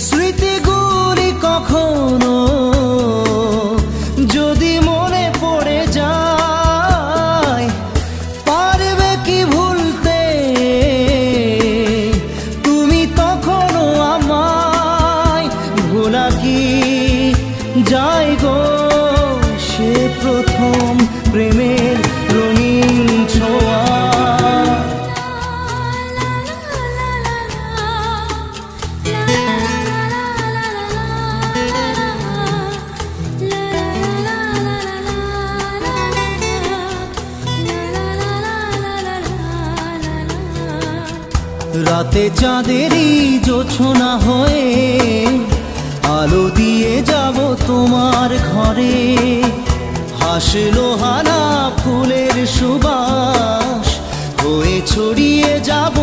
স্মৃতিগুলি কখনো যদি মনে পড়ে যায়, পারবে কি ভুলতে তুমি তখনো আমায়? ভোলা কি যায় গো সে প্রথম প্রেমের রঙিন ছোঁয়া? রাতে চাঁদেরই জোছনা হয়ে আলো দিয়ে যাব তোমার ঘরে, হাসলো হানা ফুলের সুবাস হয়ে ছড়িয়ে যাব